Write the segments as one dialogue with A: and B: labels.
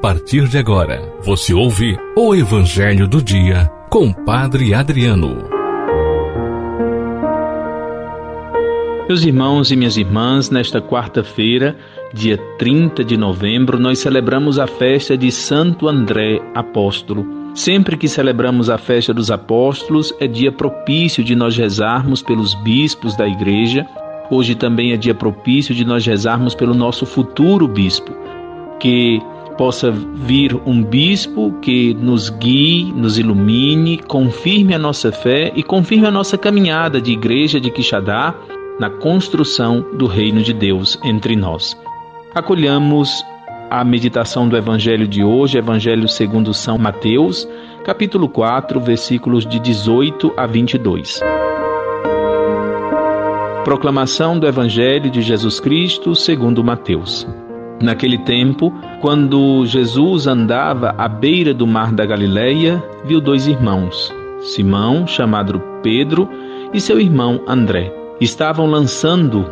A: partir de agora, você ouve o Evangelho do Dia com Padre Adriano.
B: Meus irmãos e minhas irmãs, nesta quarta-feira, dia 30 de novembro, nós celebramos a festa de Santo André Apóstolo. Sempre que celebramos a festa dos apóstolos, é dia propício de nós rezarmos pelos bispos da igreja. Hoje também é dia propício de nós rezarmos pelo nosso futuro bispo. Que possa vir um bispo que nos guie, nos ilumine, confirme a nossa fé e confirme a nossa caminhada de igreja de Quixadá na construção do reino de Deus entre nós. Acolhamos a meditação do Evangelho de hoje, Evangelho segundo São Mateus, capítulo 4, versículos de 18 a 22. Proclamação do Evangelho de Jesus Cristo segundo Mateus. Naquele tempo, quando Jesus andava à beira do mar da Galileia, viu dois irmãos, Simão, chamado Pedro, e seu irmão André. Estavam lançando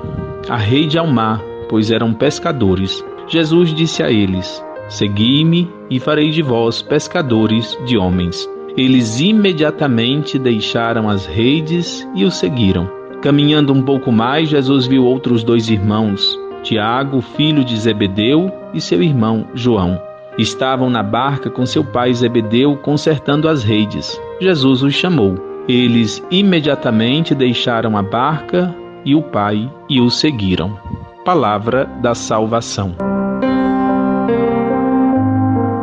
B: a rede ao mar, pois eram pescadores. Jesus disse a eles: "Segui-me e farei de vós pescadores de homens." Eles imediatamente deixaram as redes e o seguiram. Caminhando um pouco mais, Jesus viu outros dois irmãos, Tiago, filho de Zebedeu, e seu irmão João. Estavam na barca com seu pai Zebedeu, consertando as redes. Jesus os chamou. Eles imediatamente deixaram a barca e o pai e o seguiram. Palavra da salvação.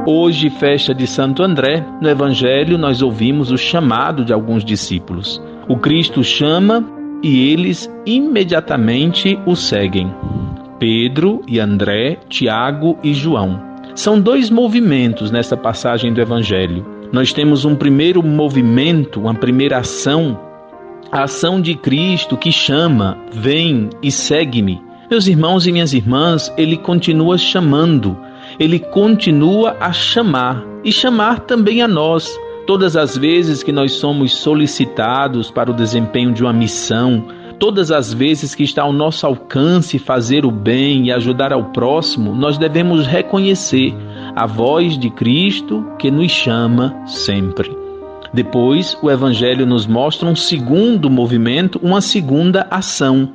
B: Hoje, festa de Santo André, no Evangelho nós ouvimos o chamado de alguns discípulos. O Cristo chama e eles imediatamente o seguem. Pedro e André, Tiago e João. São dois movimentos nessa passagem do Evangelho. Nós temos um primeiro movimento, uma primeira ação, a ação de Cristo que chama: "Vem e segue-me." Meus irmãos e minhas irmãs, Ele continua chamando, Ele continua a chamar e chamar também a nós. Todas as vezes que nós somos solicitados para o desempenho de uma missão, todas as vezes que está ao nosso alcance fazer o bem e ajudar ao próximo, nós devemos reconhecer a voz de Cristo que nos chama sempre. Depois, o Evangelho nos mostra um segundo movimento, uma segunda ação.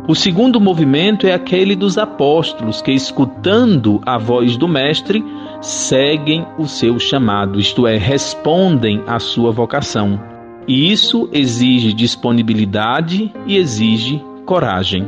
B: O segundo movimento é aquele dos apóstolos que, escutando a voz do Mestre, seguem o seu chamado, isto é, respondem à sua vocação. E isso exige disponibilidade e exige coragem.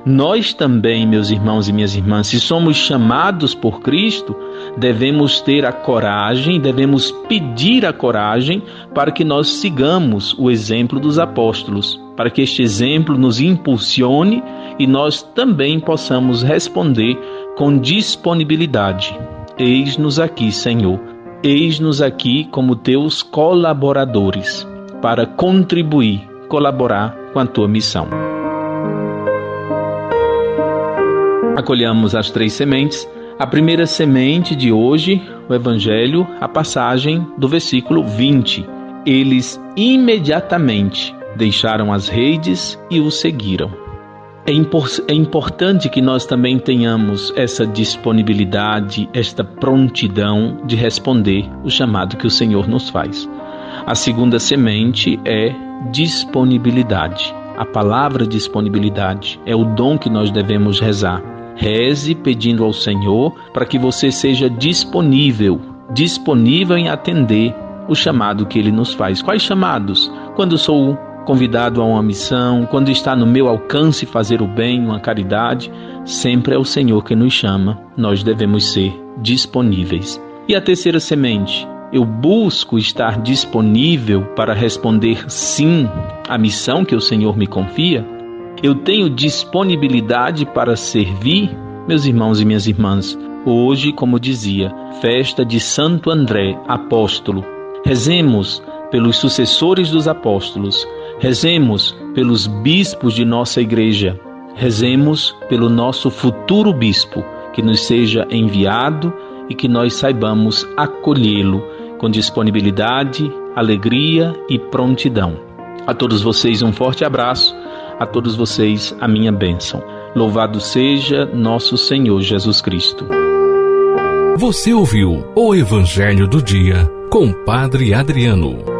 B: Nós também, meus irmãos e minhas irmãs, se somos chamados por Cristo, devemos ter a coragem, devemos pedir a coragem para que nós sigamos o exemplo dos apóstolos, para que este exemplo nos impulsione e nós também possamos responder com disponibilidade. Eis-nos aqui, Senhor, eis-nos aqui como teus colaboradores, para contribuir, colaborar com a tua missão. Acolhamos as três sementes. A primeira semente de hoje, o Evangelho, a passagem do versículo 20. Eles imediatamente deixaram as redes e o seguiram. É importante que nós também tenhamos essa disponibilidade, esta prontidão de responder o chamado que o Senhor nos faz. A segunda semente é disponibilidade. A palavra disponibilidade é o dom que nós devemos rezar. Reze pedindo ao Senhor para que você seja disponível em atender o chamado que Ele nos faz. Quais chamados? Quando sou convidado a uma missão, quando está no meu alcance fazer o bem, uma caridade, sempre é o Senhor que nos chama. Nós devemos ser disponíveis. E a terceira semente? Eu busco estar disponível para responder sim à missão que o Senhor me confia? Eu tenho disponibilidade para servir? Meus irmãos e minhas irmãs, hoje, como dizia, festa de Santo André, apóstolo. Rezemos pelos sucessores dos apóstolos, rezemos pelos bispos de nossa igreja, rezemos pelo nosso futuro bispo, que nos seja enviado e que nós saibamos acolhê-lo com disponibilidade, alegria e prontidão. A todos vocês um forte abraço. A todos vocês a minha bênção. Louvado seja nosso Senhor Jesus Cristo.
A: Você ouviu o Evangelho do Dia com Padre Adriano.